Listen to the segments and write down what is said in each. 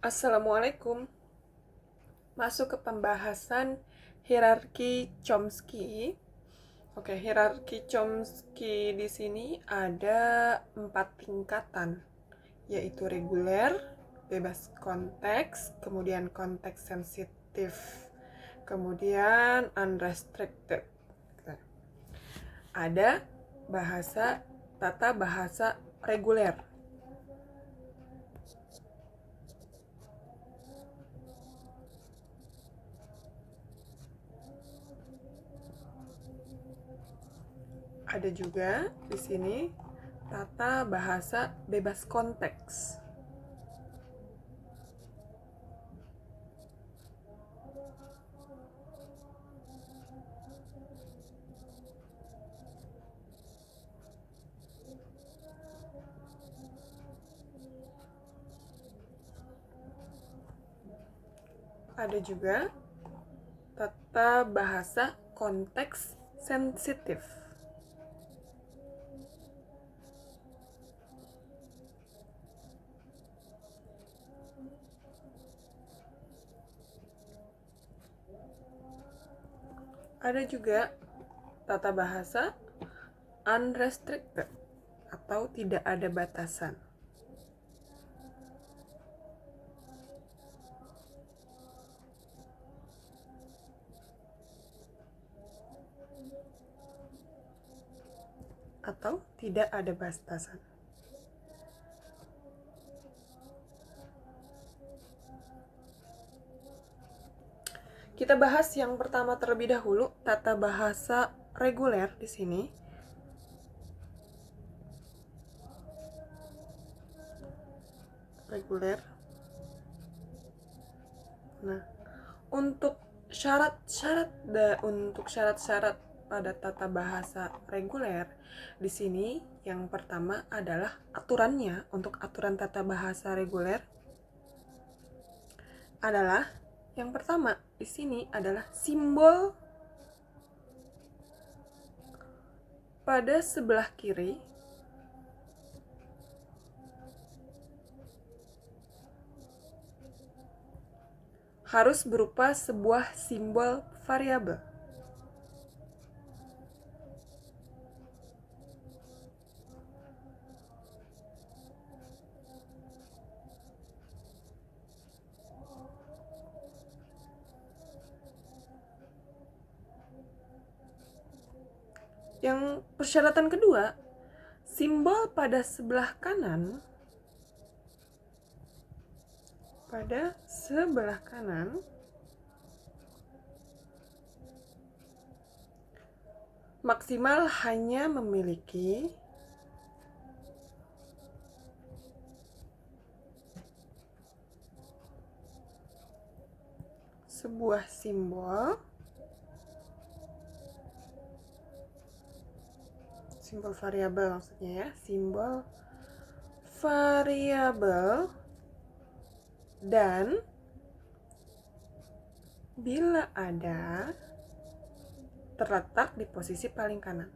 Assalamualaikum. Masuk ke pembahasan hierarki Chomsky. Oke, hierarki Chomsky di sini ada 4 tingkatan, yaitu reguler, bebas konteks, kemudian konteks sensitif, kemudian unrestricted. Ada tata bahasa reguler. Ada juga di sini tata bahasa bebas konteks. Ada juga tata bahasa konteks sensitif. Ada juga tata bahasa unrestricted atau tidak ada batasan. Atau tidak ada batasan. Kita bahas yang pertama terlebih dahulu, tata bahasa reguler di sini. Reguler. Nah, untuk syarat-syarat pada tata bahasa reguler di sini yang pertama adalah aturannya. Untuk aturan tata bahasa reguler adalah yang pertama di sini adalah simbol pada sebelah kiri harus berupa sebuah simbol variabel. Yang persyaratan kedua, simbol pada sebelah kanan maksimal hanya memiliki sebuah simbol variabel, maksudnya ya, simbol variabel, dan bila ada terletak di posisi paling kanan.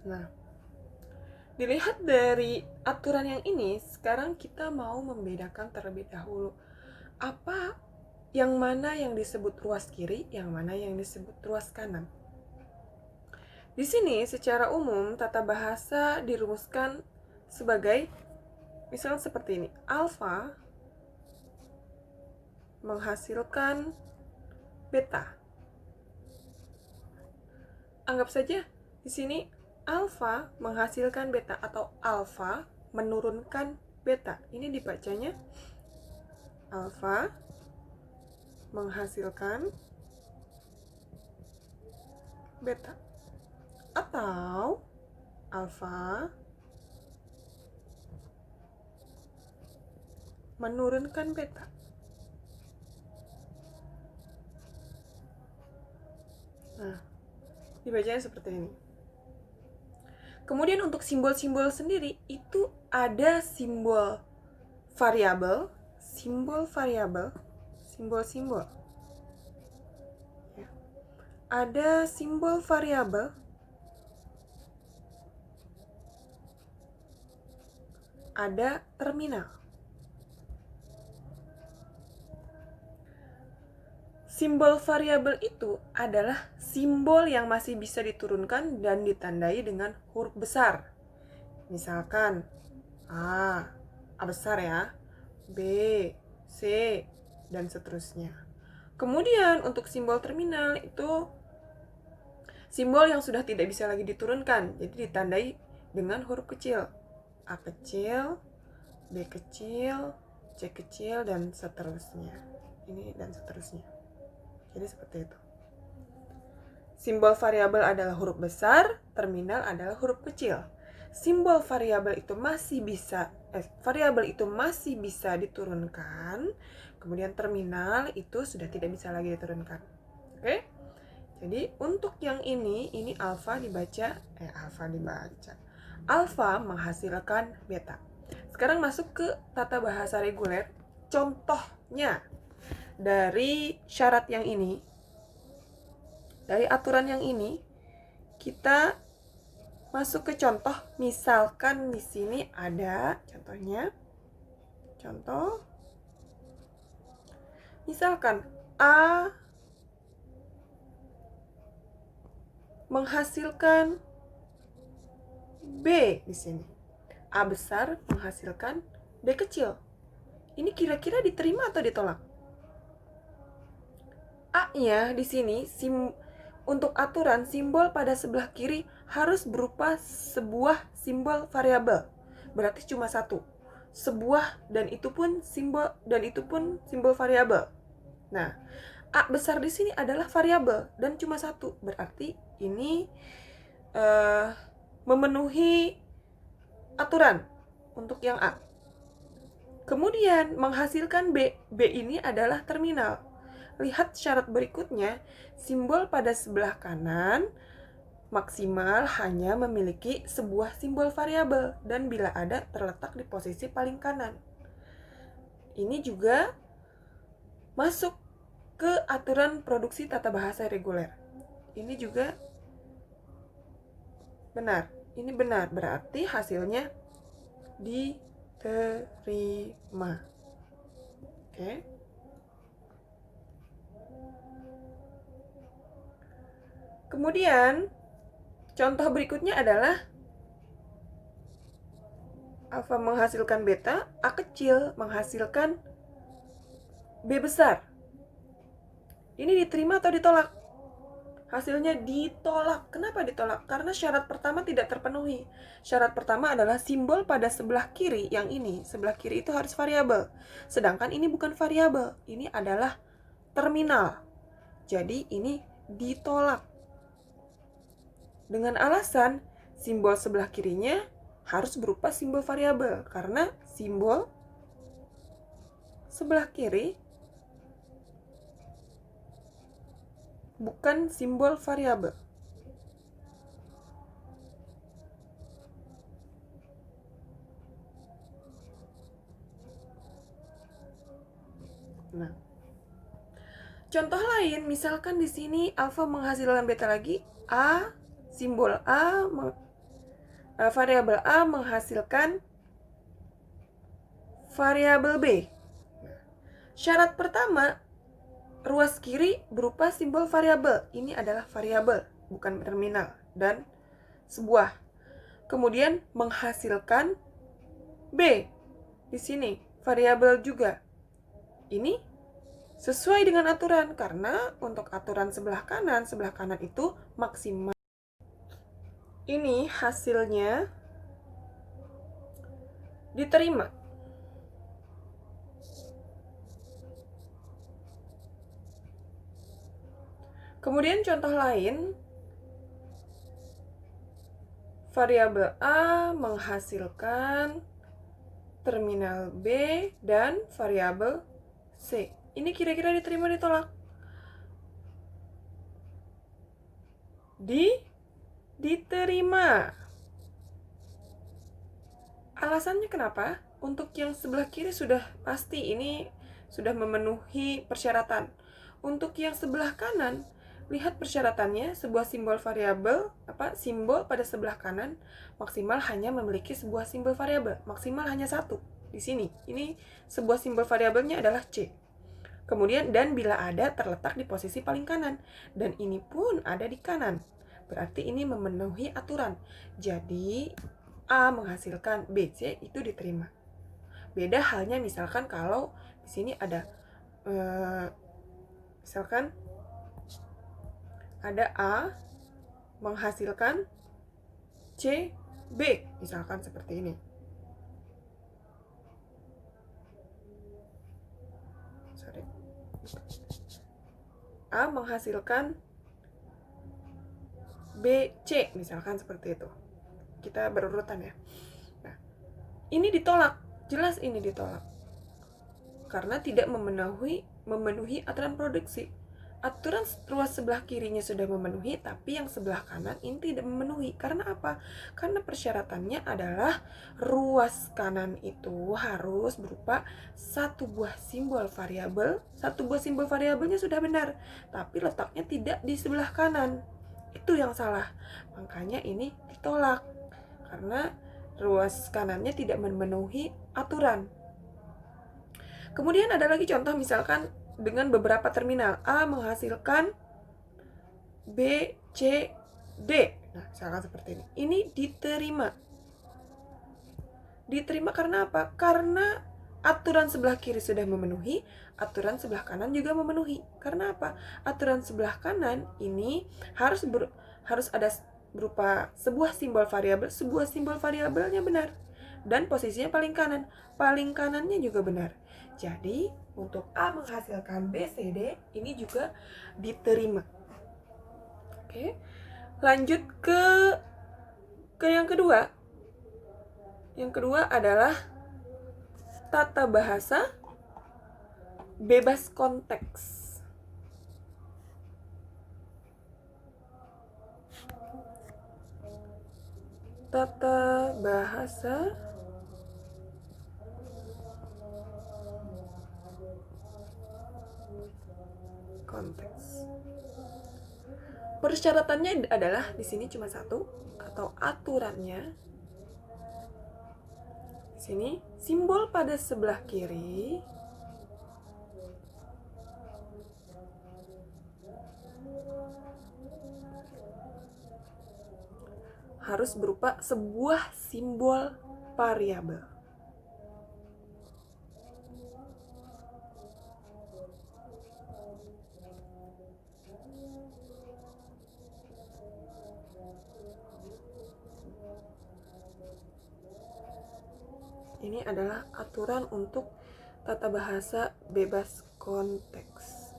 Nah, dilihat dari aturan yang ini, sekarang kita mau membedakan terlebih dahulu apa yang mana yang disebut ruas kiri, yang mana yang disebut ruas kanan. Di sini secara umum tata bahasa dirumuskan sebagai misalnya seperti ini. Alfa menghasilkan beta. Anggap saja di sini alfa menghasilkan beta atau alfa menurunkan beta. Ini dibacanya alfa menghasilkan beta atau alfa menurunkan beta. Nah, dibacanya seperti ini. Kemudian untuk simbol-simbol sendiri itu ada simbol variabel, simbol-simbol. Ya. ada simbol variabel, ada terminal. Simbol variabel itu adalah simbol yang masih bisa diturunkan dan ditandai dengan huruf besar. Misalkan A besar ya, B, C, dan seterusnya. Kemudian untuk simbol terminal itu simbol yang sudah tidak bisa lagi diturunkan, jadi ditandai dengan huruf kecil. A kecil, B kecil, C kecil, dan seterusnya. Ini dan seterusnya. Jadi seperti itu. Simbol variabel adalah huruf besar, terminal adalah huruf kecil. Simbol variabel itu masih bisa diturunkan, kemudian terminal itu sudah tidak bisa lagi diturunkan. Oke? Jadi untuk yang ini alfa menghasilkan beta. Sekarang masuk ke tata bahasa reguler. Contohnya dari syarat yang ini, dari aturan yang ini, kita masuk ke contoh. Misalkan di sini ada contohnya. Contoh. Misalkan A menghasilkan B di sini. A besar menghasilkan B kecil. Ini kira-kira diterima atau ditolak? A-nya di sini untuk aturan simbol pada sebelah kiri harus berupa sebuah simbol variabel. Berarti cuma satu. Sebuah dan itu pun simbol variabel. Nah, A besar di sini adalah variabel dan cuma satu. Berarti ini memenuhi aturan untuk yang A. Kemudian menghasilkan B. B ini adalah terminal. Lihat syarat berikutnya, simbol pada sebelah kanan maksimal hanya memiliki sebuah simbol variabel dan bila ada terletak di posisi paling kanan. Ini juga masuk ke aturan produksi tata bahasa reguler. Ini juga benar. Ini benar, berarti hasilnya diterima. Oke. Kemudian, contoh berikutnya adalah alfa menghasilkan beta, A kecil menghasilkan B besar. Ini diterima atau ditolak? Hasilnya ditolak. Kenapa ditolak? Karena syarat pertama tidak terpenuhi. Syarat pertama adalah simbol pada sebelah kiri yang ini. Sebelah kiri itu harus variabel. Sedangkan ini bukan variabel. Ini adalah terminal. Jadi ini ditolak. Dengan alasan simbol sebelah kirinya harus berupa simbol variabel. Karena simbol sebelah kiri bukan simbol variabel. Nah, contoh lain, misalkan di sini alfa menghasilkan beta lagi, simbol variabel A menghasilkan variabel B. Syarat pertama, ruas kiri berupa simbol variabel. Ini adalah variabel, bukan terminal dan sebuah. Kemudian menghasilkan B. Di sini variabel juga. Ini sesuai dengan aturan karena untuk aturan sebelah kanan itu maksimal. Ini hasilnya diterima. Kemudian contoh lain, variabel A menghasilkan terminal B dan variabel C. Ini kira-kira diterima ditolak? Diterima. Alasannya kenapa? Untuk yang sebelah kiri sudah pasti ini sudah memenuhi persyaratan. Untuk yang sebelah kanan, Lihat persyaratannya, sebuah simbol variabel, simbol pada sebelah kanan maksimal hanya memiliki sebuah simbol variabel, maksimal hanya satu. Di sini, ini sebuah simbol variabelnya adalah C. Kemudian, dan bila ada terletak di posisi paling kanan, dan ini pun ada di kanan. Berarti ini memenuhi aturan. Jadi, A menghasilkan B, C itu diterima. Beda halnya misalkan kalau di sini ada misalkan ada A menghasilkan C, B, misalkan seperti ini. A menghasilkan B, C, misalkan seperti itu. Kita berurutan ya. Nah, ini ditolak, jelas ini ditolak. Karena tidak memenuhi aturan produksi. Aturan ruas sebelah kirinya sudah memenuhi, tapi yang sebelah kanan ini tidak memenuhi. Karena apa? Karena persyaratannya adalah ruas kanan itu harus berupa satu buah simbol variabel. Satu buah simbol variabelnya sudah benar, tapi letaknya tidak di sebelah kanan. Itu yang salah. Makanya ini ditolak. Karena ruas kanannya tidak memenuhi aturan. Kemudian ada lagi contoh misalkan dengan beberapa terminal. A menghasilkan B, C, D. Nah, misalkan seperti ini. Ini diterima. Diterima karena apa? Karena aturan sebelah kiri sudah memenuhi, aturan sebelah kanan juga memenuhi. Karena apa? Aturan sebelah kanan ini harus ada berupa sebuah simbol variabel, sebuah simbol variabelnya benar. Dan posisinya paling kanan. Paling kanannya juga benar. Jadi, untuk A menghasilkan B, C, D, ini juga diterima. Oke. Lanjut ke yang kedua. Yang kedua adalah tata bahasa bebas konteks. Tata bahasa konteks. Persyaratannya adalah di sini cuma satu, atau aturannya di sini simbol pada sebelah kiri harus berupa sebuah simbol variabel. Ini adalah aturan untuk tata bahasa bebas konteks.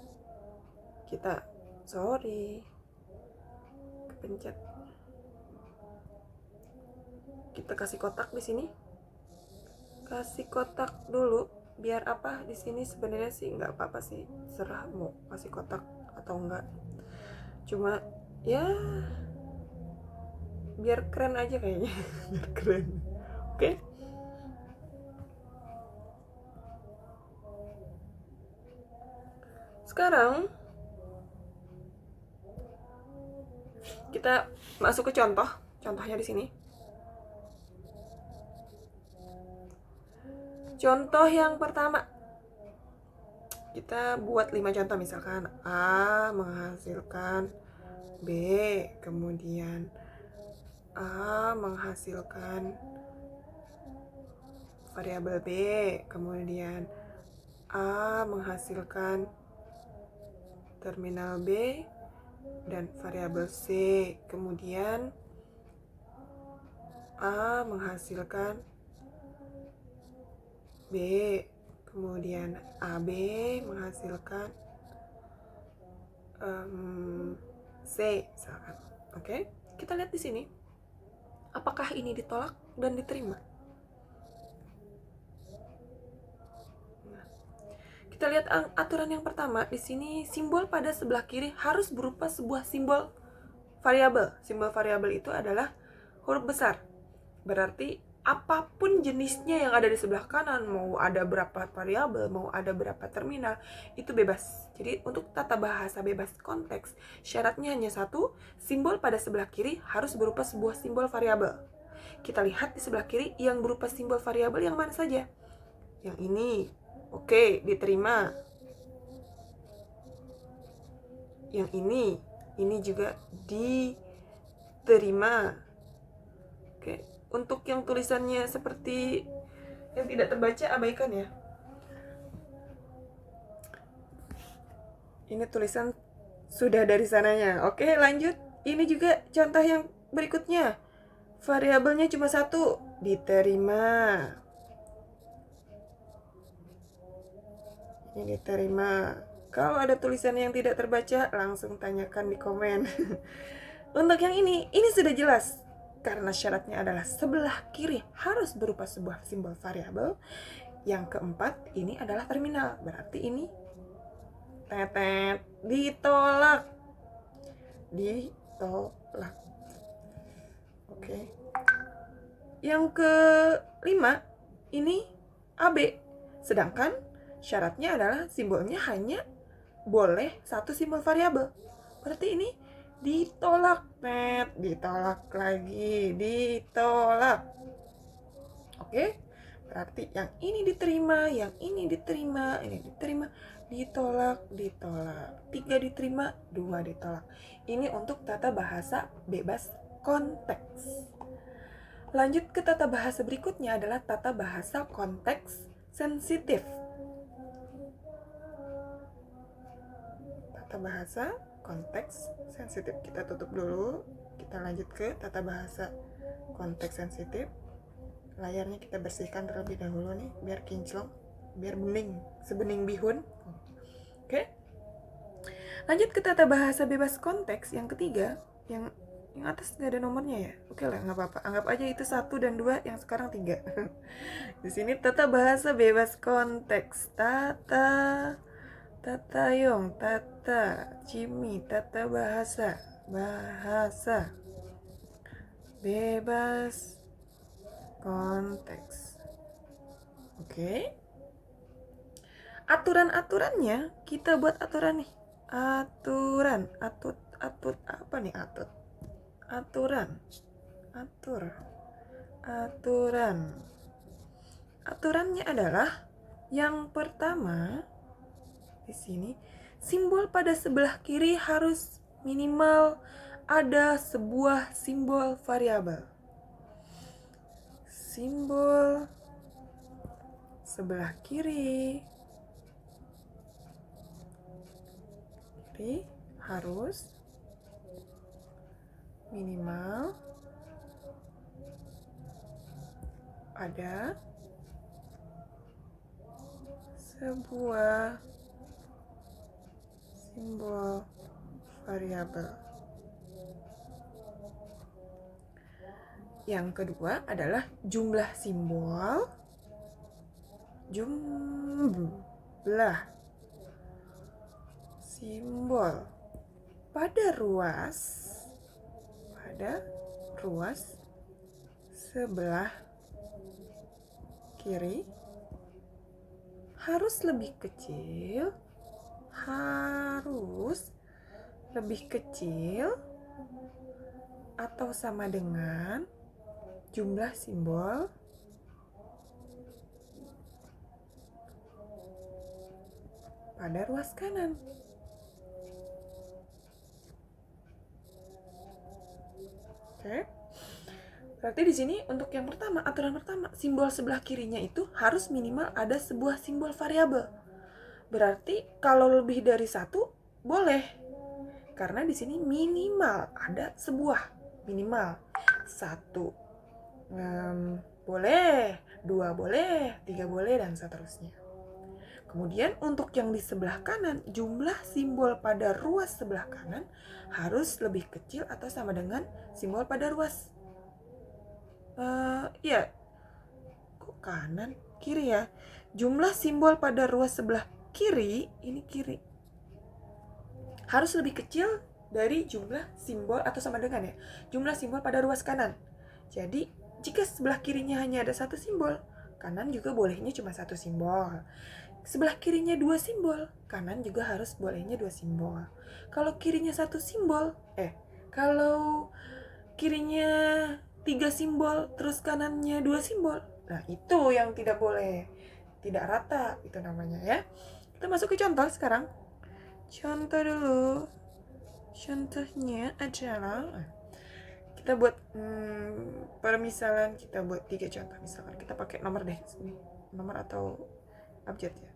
Kepencet. Kita kasih kotak di sini. Kasih kotak dulu, biar apa di sini sebenarnya sih nggak apa-apa sih, serah mau kasih kotak atau enggak. Cuma ya biar keren aja kayaknya. Biar keren. Oke? Sekarang kita masuk ke contohnya di sini. Contoh yang pertama, kita buat 5 contoh, misalkan A menghasilkan B, kemudian A menghasilkan variabel B, kemudian A menghasilkan terminal B dan variabel C, kemudian A menghasilkan B, kemudian AB menghasilkan C, misalkan. Oke, kita lihat di sini. Apakah ini ditolak dan diterima? Nah, kita lihat aturan yang pertama. Di sini simbol pada sebelah kiri harus berupa sebuah simbol variabel. Simbol variabel itu adalah huruf besar. Berarti apapun jenisnya yang ada di sebelah kanan, mau ada berapa variabel, mau ada berapa terminal, itu bebas. Jadi untuk tata bahasa bebas konteks, syaratnya hanya satu, simbol pada sebelah kiri harus berupa sebuah simbol variabel. Kita lihat di sebelah kiri yang berupa simbol variabel yang mana saja. Yang ini, oke, diterima. Yang ini juga diterima. Oke, untuk yang tulisannya seperti yang tidak terbaca, abaikan ya. Ini tulisan sudah dari sananya. Oke, lanjut. Ini juga contoh yang berikutnya. Variabelnya cuma satu, diterima. Ini diterima. Kalau ada tulisan yang tidak terbaca, langsung tanyakan di komen. Untuk yang ini sudah jelas. Karena syaratnya adalah sebelah kiri harus berupa sebuah simbol variabel. Yang keempat, ini adalah terminal. Berarti ini tetet, ditolak. Ditolak. Oke. Yang kelima, ini AB. Sedangkan syaratnya adalah simbolnya hanya boleh satu simbol variabel. Berarti ini ditolak, ditolak lagi, ditolak. Oke? Berarti yang ini diterima, yang ini diterima, ini diterima, ditolak, ditolak. 3 diterima, 2 ditolak. Ini untuk tata bahasa bebas konteks. Lanjut ke tata bahasa berikutnya adalah tata bahasa konteks sensitif. Tata bahasa konteks sensitif. Kita tutup dulu. Kita lanjut ke tata bahasa konteks sensitif. Layarnya kita bersihkan terlebih dahulu nih, biar kinclong, biar bening, sebening bihun. Oke. Lanjut ke tata bahasa bebas konteks yang ketiga, yang atas nggak ada nomornya ya. Oke lah, nggak apa-apa. Anggap aja itu 1 dan 2, yang sekarang 3. Di sini tata bahasa bebas konteks. Tata Yong, tata Jimmy, tata bahasa bebas konteks. Oke. Aturan-aturannya kita buat aturan nih. Aturan, apa nih atut? Aturan. Aturannya adalah yang pertama di sini, simbol pada sebelah kiri harus minimal ada sebuah simbol variabel. Simbol sebelah kiri harus minimal ada sebuah simbol variabel. Yang kedua adalah jumlah simbol. Jumlah simbol pada ruas sebelah kiri harus lebih kecil atau sama dengan jumlah simbol pada ruas kanan. Oke. Berarti di sini untuk yang pertama, aturan pertama, simbol sebelah kirinya itu harus minimal ada sebuah simbol variabel. Berarti kalau lebih dari 1 boleh. Karena di sini minimal ada sebuah, minimal 1 boleh, 2 boleh, 3 boleh, dan seterusnya. Kemudian untuk yang di sebelah kanan, jumlah simbol pada ruas sebelah kanan harus lebih kecil atau sama dengan simbol pada ruas kok kanan, kiri ya. Jumlah simbol pada ruas sebelah kiri, ini kiri, harus lebih kecil dari jumlah simbol atau sama dengan ya, jumlah simbol pada ruas kanan. Jadi Jika sebelah kirinya hanya ada satu simbol, kanan juga bolehnya cuma satu simbol. Sebelah kirinya dua simbol, kanan juga harus bolehnya dua simbol. Kalau kirinya satu simbol, kalau kirinya 3 simbol, terus kanannya 2 simbol, nah itu yang tidak boleh. Tidak rata, itu namanya ya. Kita masuk ke contoh sekarang. Contoh dulu. Contohnya adalah kita buat permisalan, kita buat 3 contoh. Misalkan kita pakai nomor deh sini. Nomor atau abjad ya.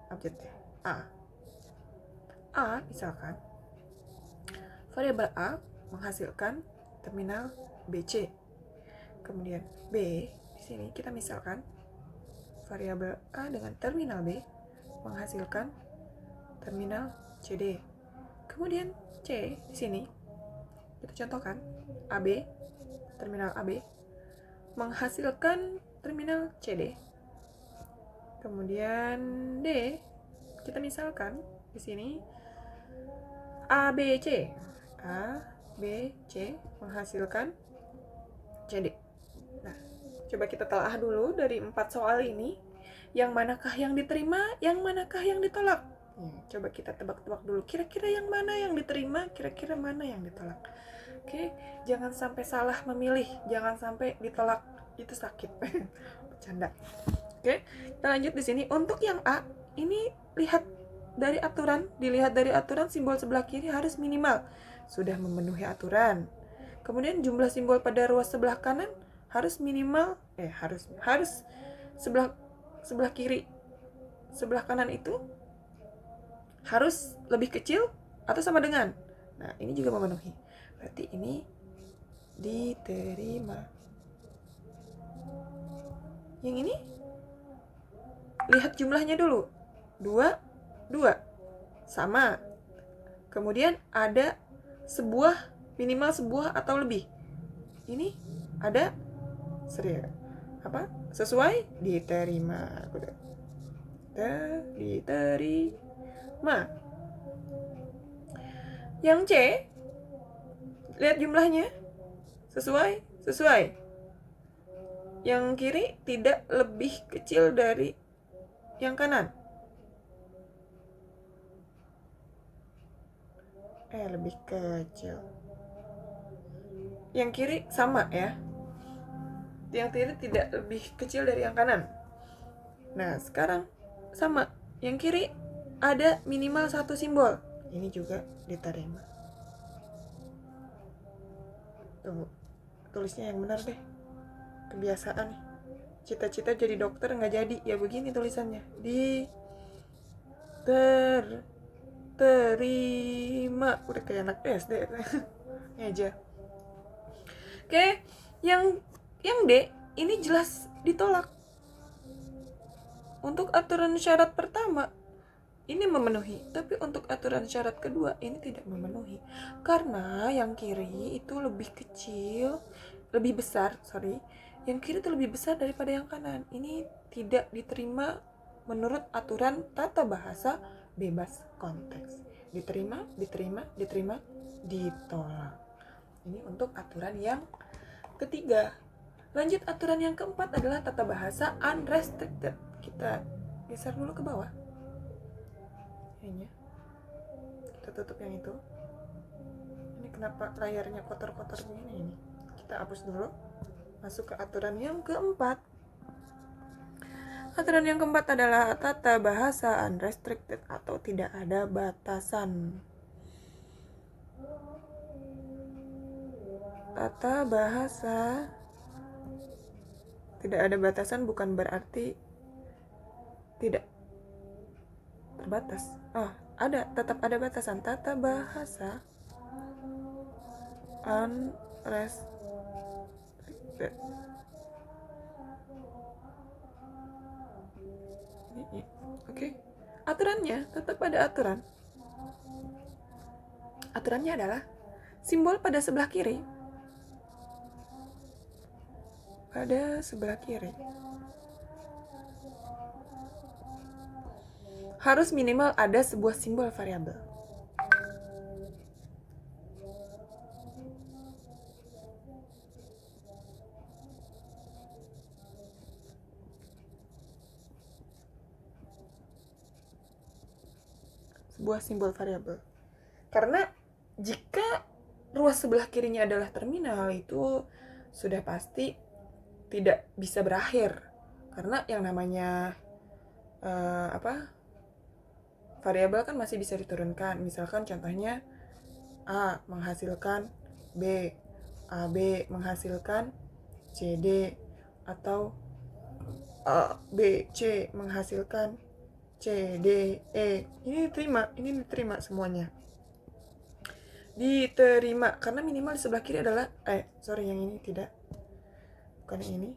Abjad deh. A misalkan variabel A menghasilkan terminal BC. Kemudian B di sini kita misalkan variabel A dengan terminal B menghasilkan terminal CD. Kemudian C di sini kita contohkan AB, terminal AB menghasilkan terminal CD. Kemudian D kita misalkan di sini ABC. ABC menghasilkan CD. Nah, coba kita telah dulu dari 4 soal ini, yang manakah yang diterima, yang manakah yang ditolak. Coba kita tebak-tebak dulu, kira-kira yang mana yang diterima, kira-kira mana yang ditolak. Oke, jangan sampai salah memilih, jangan sampai ditolak, itu sakit. Bercanda. Oke, kita lanjut di sini. Untuk yang A, ini dilihat dari aturan simbol sebelah kiri harus minimal sudah memenuhi aturan. Kemudian jumlah simbol pada ruas sebelah kanan harus minimal harus sebelah kiri sebelah kanan itu harus lebih kecil atau sama dengan. Nah, ini juga memenuhi. Berarti ini diterima. Yang ini lihat jumlahnya dulu. 2 sama. Kemudian ada minimal sebuah atau lebih. Ini ada sesuai diterima. Diterima. Yang C lihat jumlahnya sesuai. Yang kiri tidak lebih kecil dari yang kanan. Lebih kecil. Yang kiri sama ya. Yang kiri tidak lebih kecil dari yang kanan. Nah, sekarang sama. Yang kiri ada minimal 1 simbol. Ini juga diterima. Tunggu. Tulisnya yang benar deh. Kebiasaan nih. Cita-cita jadi dokter nggak jadi. Ya begini tulisannya. Terima. Udah kayak anak SD. Ini aja. Oke, yang D ini jelas ditolak. Untuk aturan syarat pertama ini memenuhi, tapi untuk aturan syarat kedua ini tidak memenuhi. Karena yang kiri itu lebih besar. Yang kiri itu lebih besar daripada yang kanan. Ini tidak diterima menurut aturan tata bahasa bebas konteks. Diterima, ditolak. Ini untuk aturan yang ketiga. Lanjut, aturan yang keempat adalah tata bahasa unrestricted. Kita geser dulu ke bawah. Ini. Kita tutup yang itu. Ini kenapa layarnya kotor-kotor begini ini? Kita hapus dulu. Masuk ke aturan yang keempat. Aturan yang keempat adalah tata bahasa unrestricted atau tidak ada batasan. Tata bahasa tidak ada batasan bukan berarti tidak terbatas. Tetap ada batasan. Tata bahasa unrestricted. Oke. Aturannya tetap ada aturan. Aturannya adalah simbol pada sebelah kiri. Harus minimal ada sebuah simbol variabel. sebuah simbol variabel. Karena jika ruas sebelah kirinya adalah terminal, itu sudah pasti tidak bisa berakhir. Karena yang namanya variabel kan masih bisa diturunkan. Misalkan contohnya A menghasilkan B, AB menghasilkan CD, atau A, B, C menghasilkan C, D, E. Ini diterima semuanya. Diterima karena minimal di sebelah kiri adalah yang ini tidak. Bukan yang ini.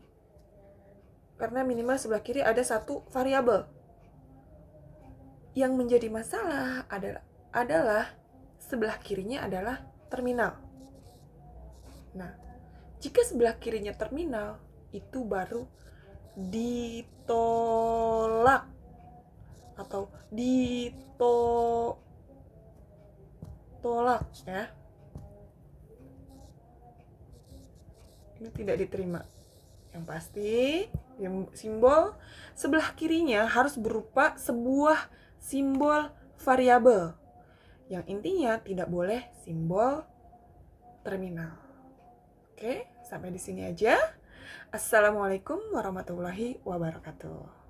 Karena minimal sebelah kiri ada satu variabel. Yang menjadi masalah adalah sebelah kirinya adalah terminal. Nah, jika sebelah kirinya terminal, itu baru ditolak atau ditolak ya. Ini tidak diterima. Yang pasti, simbol sebelah kirinya harus berupa sebuah simbol variabel. Yang intinya tidak boleh simbol terminal. Oke, sampai di sini aja. Assalamualaikum warahmatullahi wabarakatuh.